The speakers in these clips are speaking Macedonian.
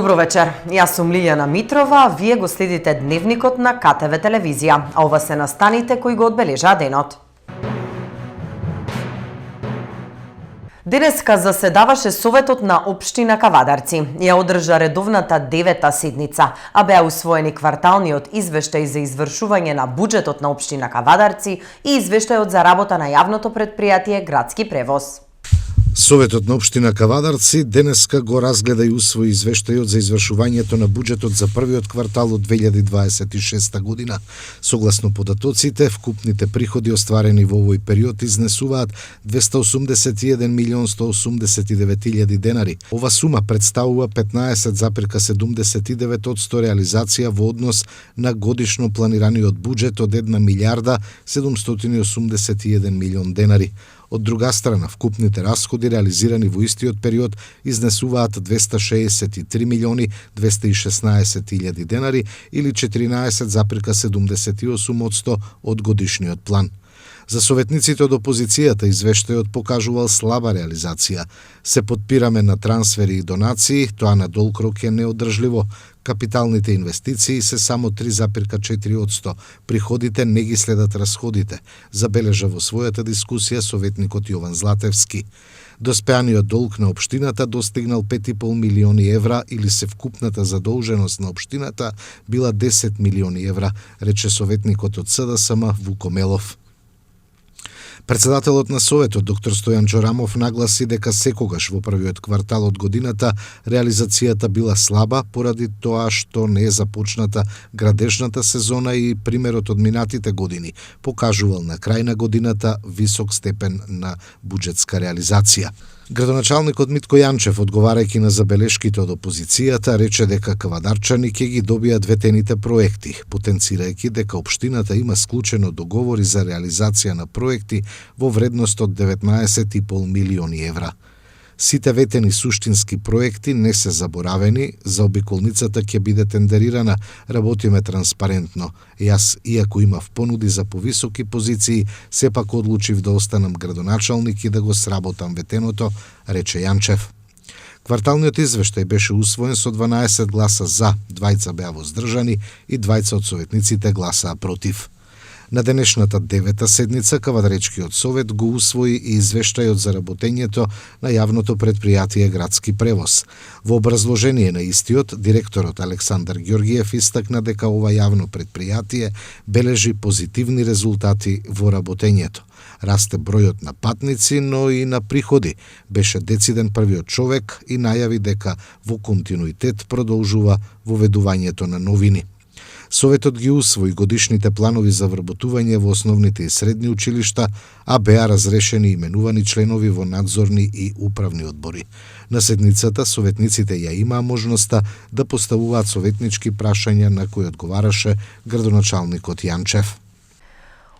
Добро вечер, јас сум Лилјана Митрова, вие го следите Дневникот на КТВ телевизија, а ова се настаните кои го одбележаа денот. Денеска заседаваше Советот на општина Кавадарци. Ја одржа редовната 9-та седница, а беа усвоени кварталниот извештај за извршување на буџетот на општина Кавадарци и извештајот за работа на јавното претпријатие Градски превоз. Советот на општина Кавадарци денеска го разгледа и усвои извештајот за извршувањето на буџетот за првиот квартал од 2026 година. Согласно податоците, вкупните приходи остварени во овој период изнесуваат 281.189.000 денари. Ова сума представува 15,79% реализација во однос на годишно планираниот буџет од 1.781.000.000 денари. Од друга страна, вкупните расходи реализирани во истиот период изнесуваат 263.216.000 денари или 14,78% од годишниот план. За советниците од опозицијата извештајот покажувал слаба реализација. Се подпираме на трансфери и донации, тоа на долг рок е неодржливо. Капиталните инвестиции се само 3,4%. Приходите не ги следат расходите, забележа во својата дискусија советникот Јован Златевски. Доспеаниот долг на општината достигнал 5,5 милиони евра или се вкупната задолженост на општината била 10 милиони евра, рече советникот од СДСМ Вуко Мелов. Председателот на Советот, доктор Стојан Џорамов, нагласи дека секогаш во првиот квартал од годината реализацијата била слаба поради тоа што не е започната градежната сезона и примерот од минатите години покажувал на крај на годината висок степен на буџетска реализација. Градоначалникот Митко Јанчев, одговарајќи на забелешките од опозицијата, рече дека кавадарчани ќе ги добијат ветените проекти, потенцирајќи дека општината има склучено договори за реализација на проекти во вредност од 19,5 милиони евра. Сите ветени суштински проекти не се заборавени, заобиколницата ќе биде тендерирана, работиме транспарентно. Јас, иако имав понуди за повисоки позиции, сепак одлучив да останам градоначалник и да го сработам ветеното, рече Јанчев. Кварталниот извештај беше усвоен со 12 гласа за, 2 беа воздржани и 2 од советниците гласаа против. На денешната 9-та седница Кавадаречкиот совет го усвои и извештајот за работењето на јавното претпријатие Градски превоз. Во образложение на истиот, директорот Александар Ѓоргиев истакна дека ова јавно претпријатие бележи позитивни резултати во работењето. Расте бројот на патници, но и на приходи. Беше дециден првиот човек и најави дека во континуитет продолжува воведувањето на новини. Советот ги усвои годишните планови за вработување во основните и средни училишта, а беа разрешени и именувани членови во надзорни и управни одбори. На седницата советниците ја имаа можноста да поставуваат советнички прашања на кои одговараше градоначалникот Јанчев.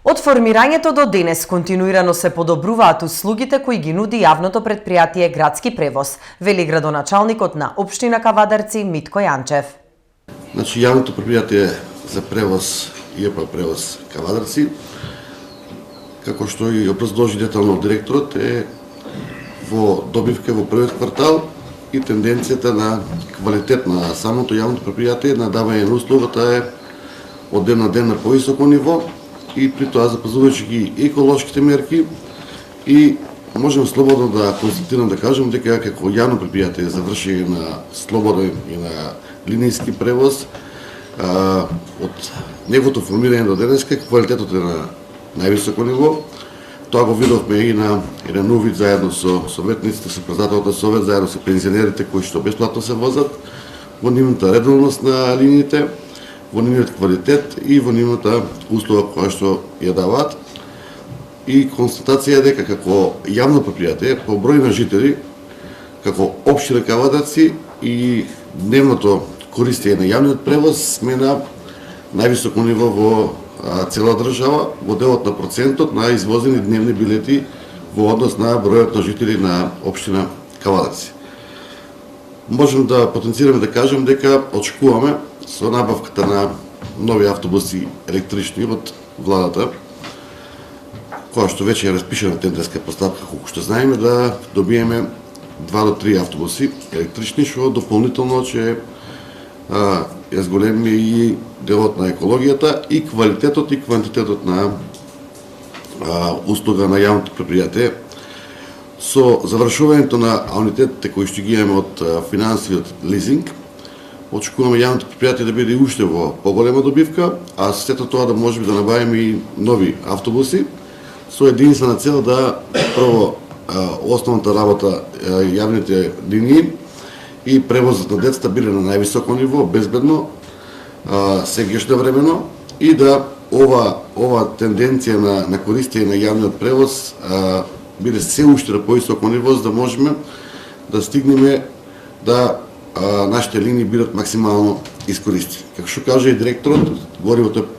Од формирањето до денес континуирано се подобруваат услугите кои ги нуди јавното претпријатие Градски превоз, вели градоначалникот на општина Кавадарци Митко Јанчев. Значи, јавното претпријатие за превоз ЈП превоз Кавадарци, како што и образложи детално директорот, е во добивка во првиот квартал и тенденцијата на квалитет на самото јавното претпријатие на давање на услугата е од ден на ден на повисоко ниво и при тоа запазувајќи ги еколошките мерки и можем слободно да констатирам да кажем дека како јавно претпријатие заврши на слободен и на линијски превоз, од неговото формирање до денеска квалитетот е на највисоко ниво. Тоа го видовме и на еден увид заедно со советниците, со председателот на совет, заедно со пензионерите кои што бесплатно се возат, во нивната редовност на линиите, во нивниот квалитет и во нивната услуга која што ја даваат. И констатација е дека како јавно претпријатие по број на жители, како општина Кавадарци и дневното користење на јавниот превоз сме на највисоко ниво во цела држава, во делот на процентот на извозени дневни билети во однос на бројот на жители на општина Кавадарци. Можем да потенцираме да кажем дека очекуваме со набавката на нови автобуси електрични од владата, која што веќе е распишана тендерска поставка, колку што знаеме, да добиеме 2 до 3 автобуси електрични, што дополнително ќе ја зголеми и делот на екологијата и квалитетот и квантитетот на услуга на јавното предпријатие. Со завршувањето на ануитетите кои што ги имаме од финансиот лизинг, очекуваме јавното предпријатие да биде уште во поголема добивка, а сето тоа да можеме да набавиме и нови автобуси, со единствена цел да прво основната работа јавните линии и превозот на децата биде на највисоко ниво, безбедно, сегашновремено и да ова тенденција на користење на јавниот превоз биде се уште на поисоко ниво, за да можеме да стигнеме да нашите линии бидат максимално искористени. Како што кажа и директорот, горивото е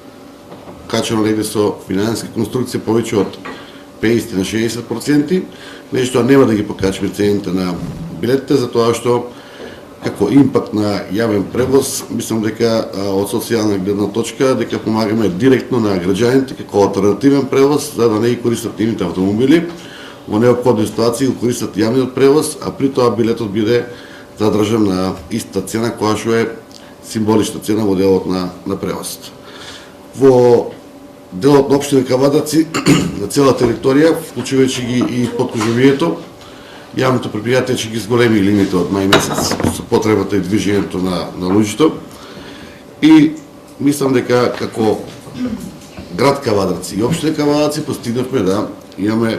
качено негде со финансиска конструкција повеќе од 50 на 60%, нешто нема да ги покачиме цените на билетите, затоа што како импакт на јавен превоз, мислам дека од социјална гледна точка, дека помагаме директно на граѓаните како алтернативен превоз, за да не ги користат нивните автомобили, во неопходни ситуации го користат јавниот превоз, а при тоа билетот биде задржан на иста цена, која што е символична цена во делот на превозот. Во делот на општина Кавадарци, на цела територија, вклучувајќи ги и подкружевието, јавното предпријатие ќе ги зголеми линиите од мај месец со потребата и движењето на луѓето. И мислам дека како град Кавадарци и општина Кавадарци постигнавме да имаме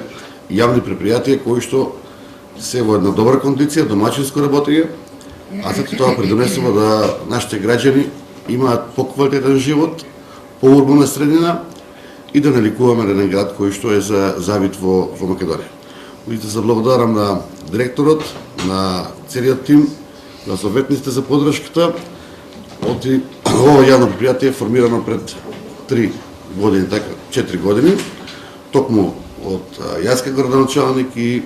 јавни предпријатија кои што се во една добра кондиција, домачинско работење, а сето тоа придонесува да нашите граѓани имаат поквалитетен живот, поурбана средина и да наликуваме еден град кој што е за завид во Македонија. Видите, се благодарам на директорот, на целиот тим, на советниците за поддршката. Ова јавно предпријатие е формирано пред 3 години, така 4 години, токму од јас како градоначалник и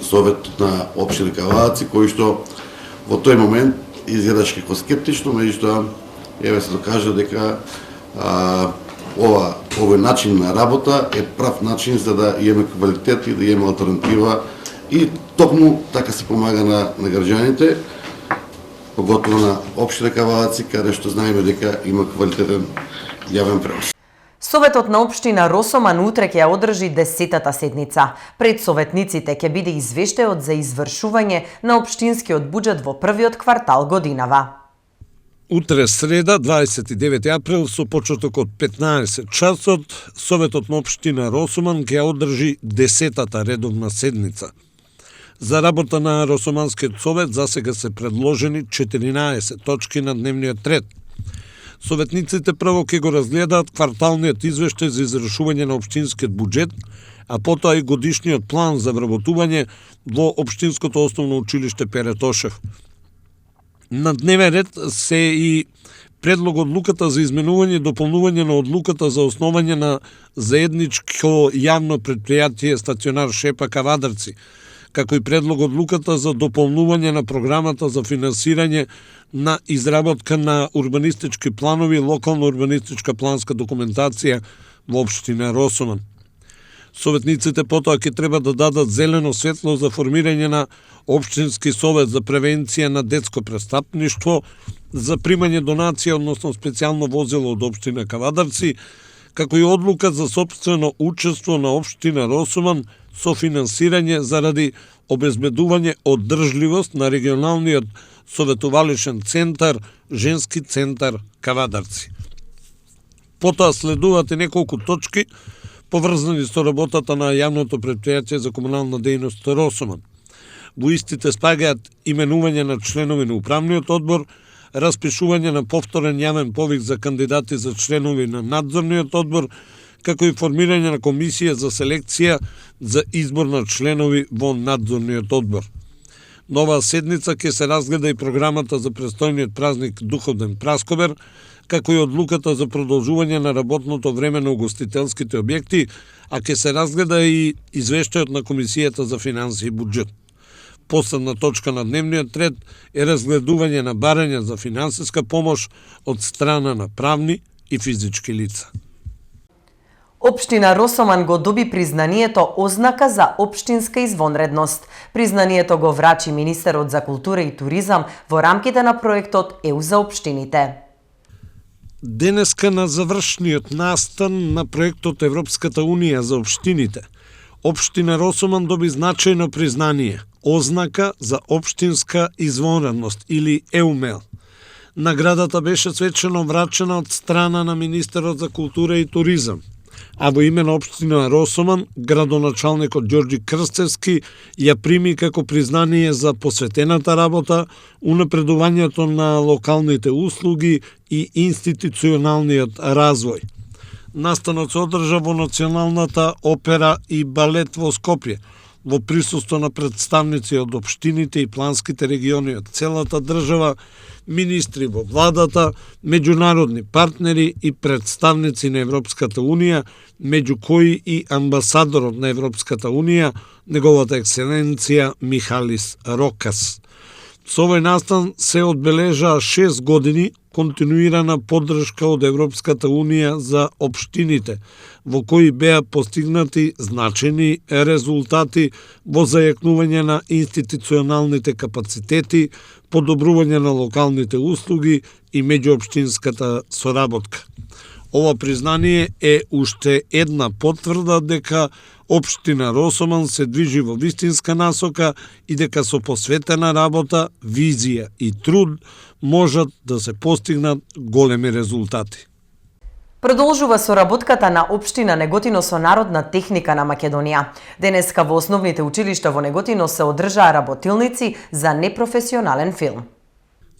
советот на општина Кавадарци, кој што во тој момент изгледаше како скептично, меѓутоа еве се докажа дека овој начин на работа е прав начин за да имаме квалитет и да имаме алтернатива и токму така се помага на граѓаните, поготово на општина Кавадарци, каде што знаеме дека има квалитетен јавен превоз. Советот на општина Росоман утре ќе ја одржи 10-та седница. Пред советниците ќе биде извештајот за извршување на општинскиот буџет во првиот квартал годинава. Утре среда, 29 април, со почеток од 15 часот, Советот на општина Росоман ќе ја одржи 10-та редовна седница. За работа на Росоманскиот совет засега се предложени 14 точки на дневниот ред. Советниците прво ќе го разгледаат кварталниот извештај за извршување на општинскиот буџет, а потоа и годишниот план за вработување во Општинското основно училиште Пере Тошев. На дневен ред се и предлог одлуката за изменување и дополнување на одлуката за основање на заедничко јавно предпријатие стационар Шепа Кавадарци, како и предлог одлуката за дополнување на програмата за финансирање на изработка на урбанистички планови и локална урбанистичка планска документација во општина Росоман. Советниците потоа ќе треба да дадат зелено светло за формирање на општински совет за превенција на детско престапништво, за примање донација, односно специјално возило од општина Кавадарци, како и одлука за сопствено учество на општина Росоман со финансирање заради обезбедување одржливост на регионалниот советувалишен центар, женски центар Кавадарци. Потоа следуваат и неколку точки поврзани со работата на јавното предпријатие за комунална дејност Росоман. Во истите спагаат именување на членови на управниот одбор, распишување на повторен јавен повик за кандидати за членови на надзорниот одбор, како и формирање на комисија за селекција за избор на членови во надзорниот одбор. Нова седница ќе се разгледа и програмата за престојниот празник Духовден Праскобер, како и одлуката за продолжување на работното време на угостителските објекти, а ќе се разгледа и извештајот на Комисијата за финансии и буџет. Последна точка на дневниот ред е разгледување на барања за финансиска помош од страна на правни и физички лица. Општина Росоман го доби признанието Ознака за општинска извонредност. Признанието го врачи министерот за култура и туризам во рамките на проектот ЕУ за општините. Денеска на завршниот настан на проектот Европската Унија за општините, Општина Росоман доби значајно признание Ознака за општинска извонредност или ЕУМЕЛ. Наградата беше свечено врачена од страна на министерот за култура и туризам, а во име на општина Росоман, градоначалникот Ѓорѓи Крстевски ја прими како признание за посветената работа, унапредувањето на локалните услуги и институционалниот развој. Настанот се одржа во Националната опера и балет во Скопје, во присуство на представници од општините и планските региони од целата држава, министри во владата, меѓународни партнери и представници на Европската Унија, меѓу кои и амбасадорот на Европската Унија, неговата екселенција Михалис Рокас. Со овој настан се одбележаа 6 години континуирана поддршка од Европската Унија за општините, во кои беа постигнати значајни резултати во зајакнување на институционалните капацитети, подобрување на локалните услуги и меѓуопштинската соработка. Ова признание е уште една потврда дека општина Росоман се движи во вистинска насока и дека со посветена работа, визија и труд можат да се постигнат големи резултати. Продолжува соработката на општина Неготино со Народна техника на Македонија. Денеска во основните училишта во Неготино се одржаа работилници за непрофесионален филм.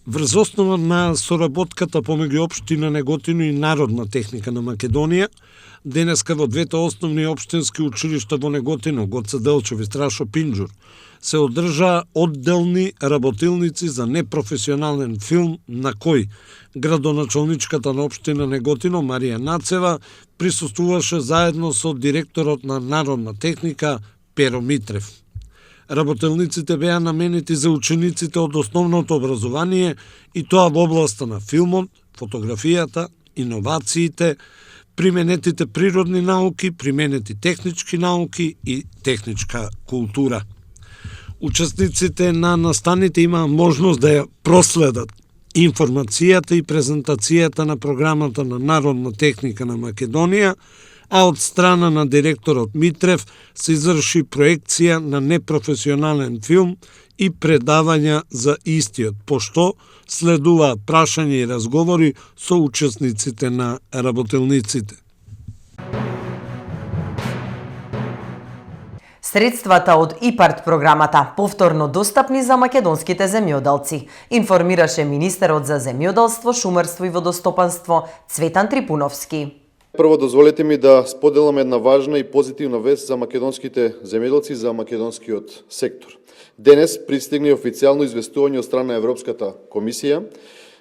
Врз основа на соработката помеѓу општина Неготино и Народна техника на Македонија, денеска во двете основни општински училишта во Неготино, Гоце Делчев и Страшо Пинџур, се одржаа одделни работилници за непрофесионален филм на кој градоначалничката на општина Неготино Марија Нацева присуствуваше заедно со директорот на Народна техника Перо Митрев. Работилниците беа наменети за учениците од основното образование и тоа во областа на филмот, фотографијата, иновациите, применетите природни науки, применети технички науки и техничка култура. Учесниците на настаните имаа можност да ја проследат информацијата и презентацијата на програмата на Народна техника на Македонија, а од страна на директорот Митрев се изврши проекција на непрофесионален филм и предавања за истиот, пошто следува прашање и разговори со учесниците на работилниците. Средствата од ИПАРТ програмата повторно достапни за македонските земјоделци, информираше министерот за земјоделство, шумарство и водостопанство Цветан Трипуновски. Прво дозволете ми да споделам една важна и позитивна вест за македонските земјоделци, за македонскиот сектор. Денес пристигна официјално известување од страна на Европската комисија,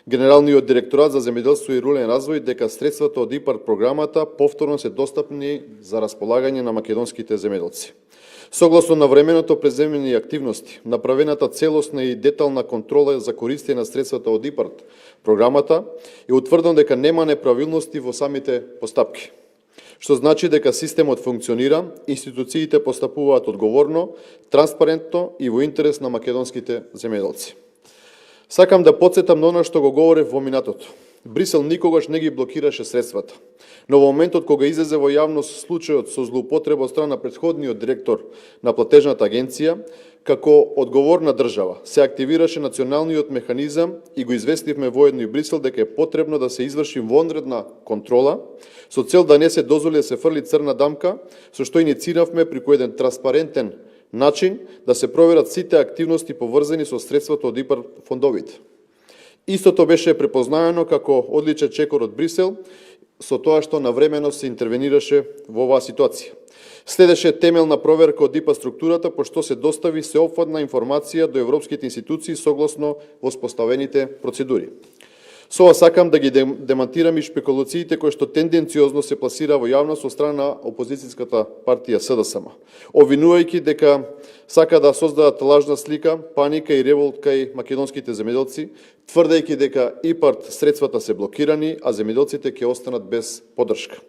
Генералниот директорат за земјоделство и рурален развој дека средствата од ИПАРТ програмата повторно се достапни за располагање на македонските земјоделци. Согласно навременото преземени активности, направената целосна и детална контрола за користење на средствата од ИПАРТ програмата, е утврдено дека нема неправилности во самите постапки, што значи дека системот функционира, институциите постапуваат одговорно, транспарентно и во интерес на македонските земјоделци. Сакам да потсетам на она што го говорев во минатото. Брисел никогаш не ги блокираше средствата. Но во моментот кога излезе во јавност случајот со злоупотреба од страна на претходниот директор на платежната агенција, како одговорна држава се активираше националниот механизам и го известивме воедно и Брисел дека е потребно да се изврши вонредна контрола со цел да не се дозволи да се фрли црна дамка, со што иницииравме преку еден транспарентен начин да се проверат сите активности поврзани со средствата од ИПАРТ фондовите. Истото беше препознаено како одличен чекор од Брисел, со тоа што навремено се интервенираше во оваа ситуација. Следеше темелна проверка од ИПА структурата, пошто се достави сеопфатна информација до европските институции согласно воспоставените процедури. Со ова сакам да ги демантирам и шпекулациите кои што тенденциозно се пласира во јавност од страна на опозицијската партија СДСМ, обвинувајќи дека сака да создадат лажна слика, паника и револт кај македонските земјоделци, тврдејќи дека ИПАРТ средствата се блокирани, а земјоделците ќе останат без поддршка.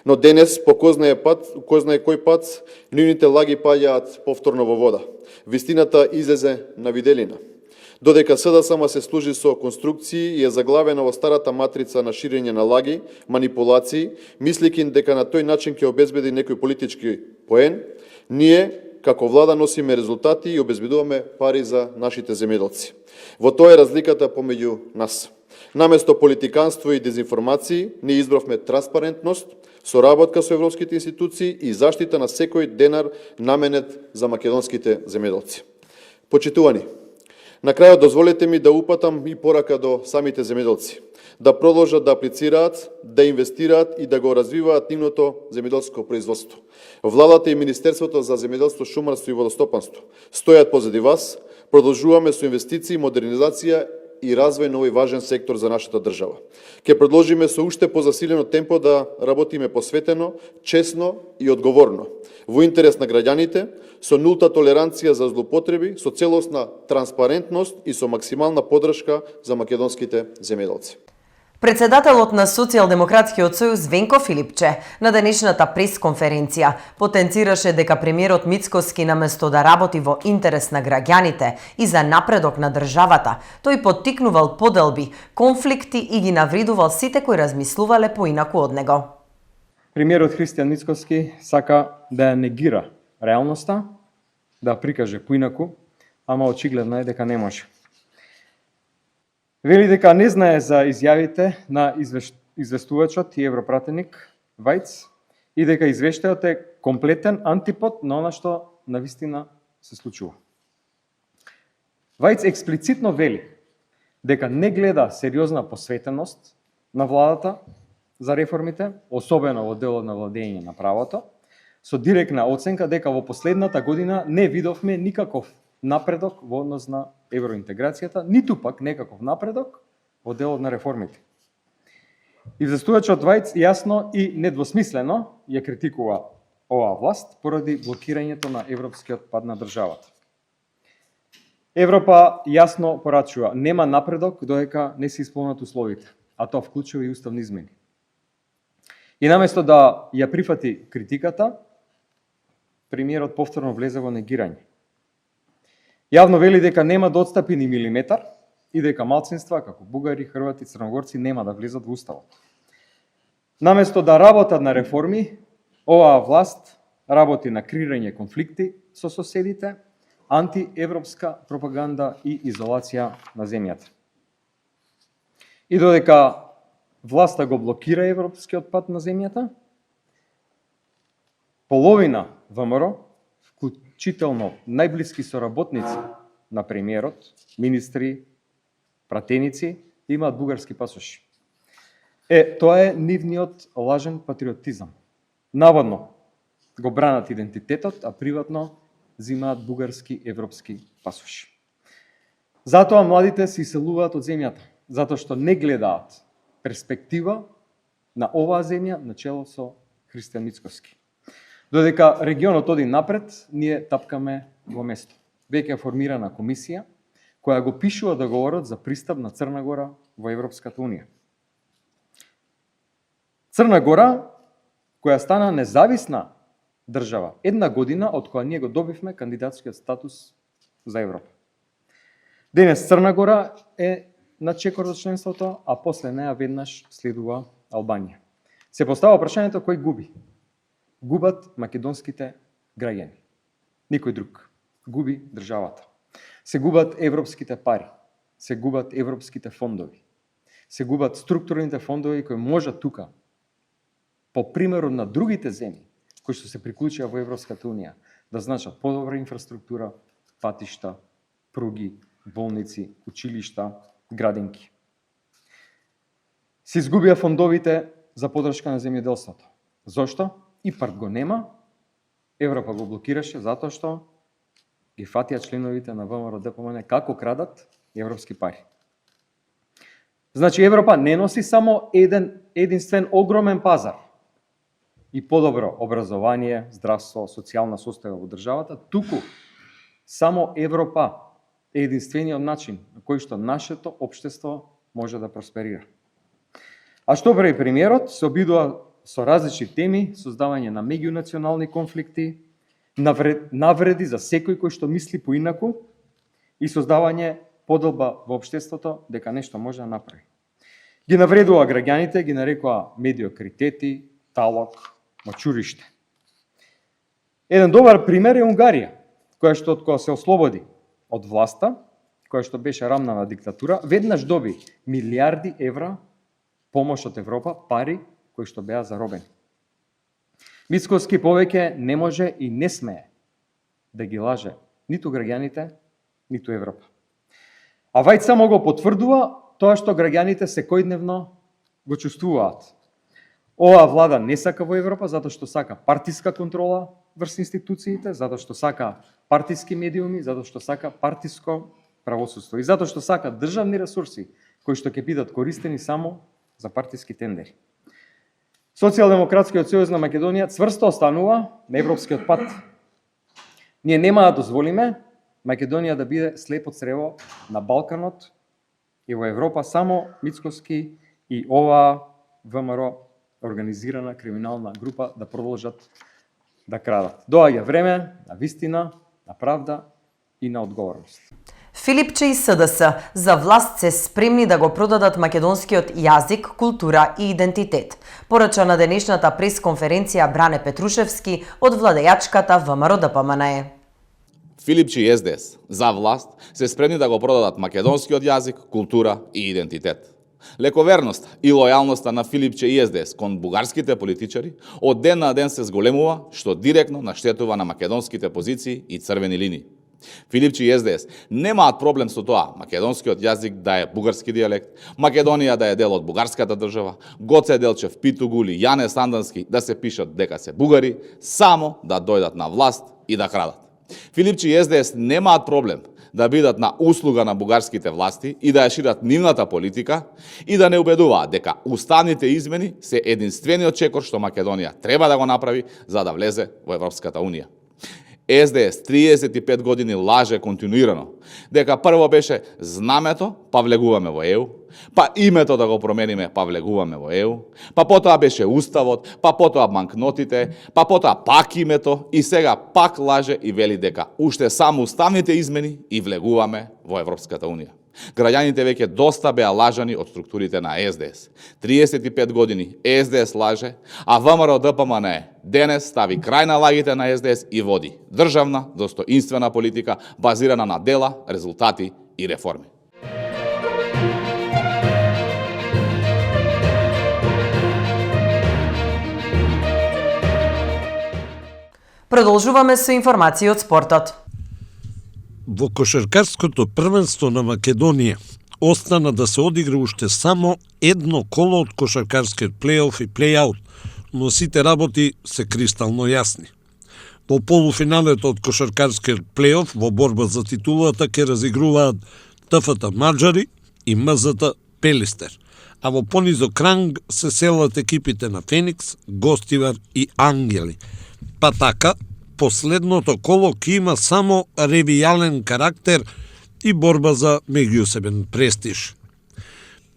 Но денес, по кој знае кој пат, нивните лаги паѓаат повторно во вода. Вистината излезе на виделина. Додека СДСМ се служи со конструкции и е заглавена во старата матрица на ширење на лаги, манипулации, мислејќи дека на тој начин ќе обезбеди некој политички поен, ние, како влада, носиме резултати и обезбедуваме пари за нашите земјоделци. Во тоа е разликата помеѓу нас. Наместо политиканство и дезинформации, ние избравме транспарентност, соработка со европските институции и заштита на секој денар наменет за македонските земјоделци. Почитувани, на крајот дозволете ми да упатам и порака до самите земјоделци, да продолжат да аплицираат, да инвестираат и да го развиваат нивното земјоделско производство. Владата и Министерството за земјоделство, шумарство и водостопанство стојат позади вас, продолжуваме со инвестиции, модернизација и развој на овој важен сектор за нашата држава. Ќе продолжиме со уште позасилено темпо да работиме посветено, честно и одговорно, во интерес на граѓаните, со нулта толеранција за злоупотреби, со целосна транспарентност и со максимална поддршка за македонските земјоделци. Председателот на Социјалдемократскиот сојуз Венко Филипче на денешната пресконференција потенцираше дека премиерот Мицкоски наместо да работи во интерес на граѓаните и за напредок на државата, тој поттикнувал поделби, конфликти и ги навредувал сите кои размислувале поинаку од него. Премиерот Христијан Мицкоски сака да ја негира реалноста, да ја прикаже поинаку, ама очигледно е дека не може. Вели дека не знае за изјавите на известувачот и европратеник Вајц и дека извештајот е комплетен антипод на она што навистина се случува. Вајц експлицитно вели дека не гледа сериозна посветеност на владата за реформите, особено во делот на владење на правото, со директна оценка дека во последната година не видовме никаков напредок во однос на евроинтеграцијата, ниту пак некаков напредок во делот на реформите. Известувачот Вајц јасно и недвосмислено ја критикува оваа власт поради блокирањето на европскиот пат на државата. Европа јасно порачува, нема напредок додека не се исполнат условите, а тоа вклучува и уставни измени. И наместо да ја прифати критиката, премиерот повторно влезе во негирање. Јавно вели дека нема да отстапи ни милиметар и дека малцинства, како бугари, хрвати, црногорци, нема да влезат во уставот. Наместо да работат на реформи, оваа власт работи на креирање конфликти со соседите, антиевропска пропаганда и изолација на земјата. И додека власта го блокира европскиот пат на земјата, половина ВМРО, вклучително најблиски соработници на премиерот, министри, пратеници, имаат бугарски пасоши. Тоа е нивниот лажен патриотизам. Наводно го бранат идентитетот, а приватно зимаат бугарски европски пасоши. Затоа младите се иселуваат од земјата, затоа што не гледаат перспектива на оваа земја начело со Христијан Мицкоски. Додека регионот оди напред, ние тапкаме во место. Веќе е формирана комисија која го пишува договорот за пристап на Црна Гора во Европската унија. Црна Гора, која стана независна држава, една година од која ние го добивме кандидатскиот статус за Европа. Денес Црна Гора е на чекор за членството, а после неа веднаш следува Албанија. Се постава прашањето кој губи. Губат македонските граѓани. Никој друг. Губи државата. Се губат европските пари. Се губат европските фондови. Се губат структурните фондови кои можат тука, по примерот на другите земји, кои што се приклучија во Европската унија, да значат подобра инфраструктура, патишта, пруги, болници, училишта, градинки. Се изгубија фондовите за поддршка на земјоделството. Зошто? ИПАРД го нема, Европа го блокираше затоа што ги фатија членовите на ВМРО ДПМН како крадат европски пари. Значи Европа не носи само единствен огромен пазар и подобро образование, здравство, социјална состојба во државата, туку само Европа е единствениот начин на кој што нашето општество може да просперира. А што прави премиерот? Се обидува со различни теми, создавање на меѓунационални конфликти, навреди за секој кој што мисли поинаку и создавање поделба во општеството дека нешто може да направи. Ги навредува граѓаните, ги нарекува медиокритети, талок, мачуриште. Еден добар пример е Унгарија, која што од кога се ослободи од власта, која што беше рамна на диктатура, веднаш доби милиарди евра помош од Европа, пари кои што беа заробени. Мицкоски повеќе не може и не смее да ги лаже ниту граѓаните, ниту Европа. А Вајд само го потврдува тоа што граѓаните секојдневно го чувствуваат. Оваа влада не сака во Европа затоа што сака партиска контрола врз институциите, затоа што сака партиски медиуми, затоа што сака партиско правосудство и затоа што сака државни ресурси кои што ќе бидат користени само за партиски тендери. Социјалдемократскиот сојуз на Македонија цврсто останува на европскиот пат. Ние нема да дозволиме Македонија да биде слепо црево на Балканот и во Европа само Мицкоски и оваа ВМРО организирана криминална група да продолжат да крадат. Доаѓа време на вистина, на правда и на одговорност. Филипче и СДС за власт се спремни да го продадат македонскиот јазик, култура и идентитет. Порача на денешната пресконференција Бране Петрушевски од владејачката ВМРО-ДПМНЕ. Филипче и СДС за власт се спремни да го продадат македонскиот јазик, култура и идентитет. Лековерноста и лојалноста на Филипче и СДС кон бугарските политичари од ден на ден се зголемува, што директно наштетува на македонските позиции и црвени линии. Филипче и СДС немаат проблем со тоа македонскиот јазик да е бугарски дијалект, Македонија да е дел од бугарската држава, Гоце Делчев, Питу Гули, Јане Сандански да се пишат дека се бугари, само да дојдат на власт и да крадат. Филипче и СДС немаат проблем да бидат на услуга на бугарските власти и да ја шират нивната политика и да не убедуваат дека уставните измени се единствениот чекор што Македонија треба да го направи за да влезе во Европската Унија. СДС 35 години лаже континуирано дека прво беше знамето, па влегуваме во ЕУ, па името да го промениме, па влегуваме во ЕУ, па потоа беше уставот, па потоа банкнотите, па потоа пак името и сега пак лаже и вели дека уште само уставните измени и влегуваме во Европската Унија. Граѓаните веќе доста беа лажани од структурите на СДС. 35 години СДС лаже, а ВМРО-ДПМНЕ денес стави крај на лагите на СДС и води државна, достоинствена политика базирана на дела, резултати и реформи. Продолжуваме со информации од спортот. Во кошаркарското првенство на Македонија остана да се одигра уште само едно коло од кошаркарскиот плейоф и плейаут, но сите работи се кристално јасни. Во полуфиналето од кошаркарскиот плейоф во борба за титулата ќе разигруваат ТФТ Маџари и МЗТ Пелистер, а во понизок ранг се селат екипите на Феникс, Гостивар и Ангели. Па така, последното коло ќе има само ревијален карактер и борба за меѓусебен престиж.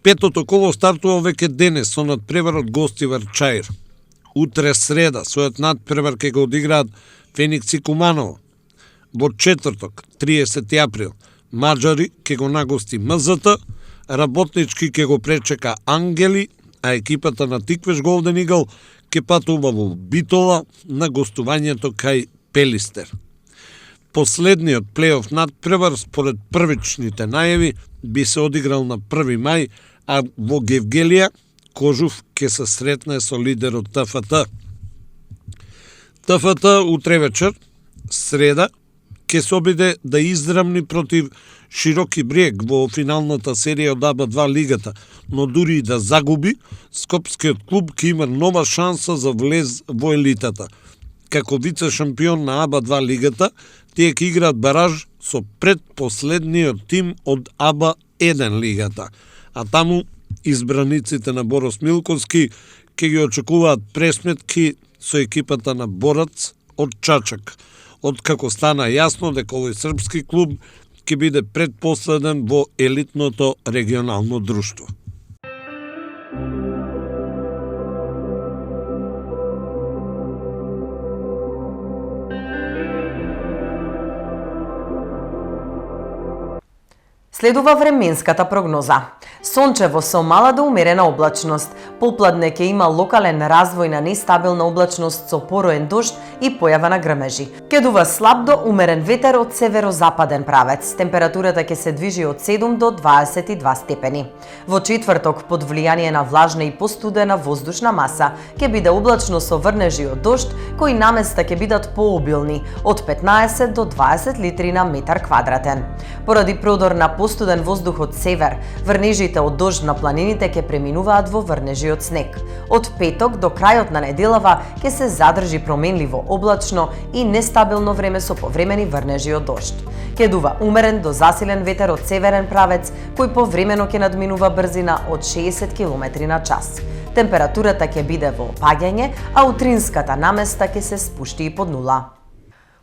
Петото коло стартува веќе денес со надпреварот Гостивар Чаир. Утре среда својот надпревар ќе го одиграат Феникс и Куманово. Во четврток, 30 април, Маџари ќе го нагости МЗТ, работнички ќе го пречека Ангели, а екипата на Тиквеш Голден Игл ќе патува во Битола на гостувањето кај Пелистер. Последниот плейоф надпревар според првичните најави би се одиграл на 1 мај, а во Гевгелија Кожув ќе се сретне со лидерот ТФТ. ТФТ утре вечер, среда, ќе се обиде да израмни против Широки Брег во финалната серија од АБА-2 лигата, но дури и да загуби, скопскиот клуб ќе има нова шанса за влез во елитата. Како вице-шампион на АБА-2 лигата, тие ќе играат бараж со предпоследниот тим од АБА-1 лигата, а таму избраниците на Борос Милковски ќе ги очекуваат пресметки со екипата на Борац од Чачак, откако стана јасно дека овој српски клуб ќе биде предпоследен во елитното регионално друштво. Следува временската прогноза. Сончево со мала до умерена облачност. Попладне ќе има локален развој на нестабилна облачност со пороен дожд и појава на грмежи. Ќе дува слаб до умерен ветер од северозападен правец. Температурата ќе се движи од 7 до 22 степени. Во четврток, под влијание на влажна и постудена воздушна маса, ќе биде облачно со врнежи од дожд, кои наместа ќе бидат пообилни, од 15 до 20 литри на метар квадратен. Поради продор на постуден воздух од север, врнежите од дожд на планините ќе преминуваат во врнежи од снег. Од петок до крајот на неделава ќе се задржи променливо облачно и нестабилно време со повремени врнежи од дожд. Ќе дува умерен до засилен ветер од северен правец, кој повремено ќе надминува брзина од 60 км на час. Температурата ќе биде во опаѓање, а утринската наместа ќе се спушти и под нула.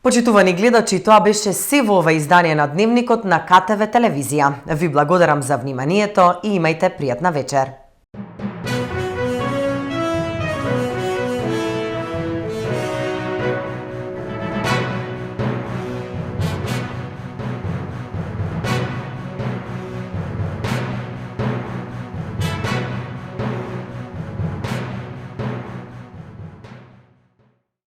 Почитувани гледачи, тоа беше се во ова издание на Дневникот на КТВ телевизија. Ви благодарам за вниманието и имајте пријатна вечер.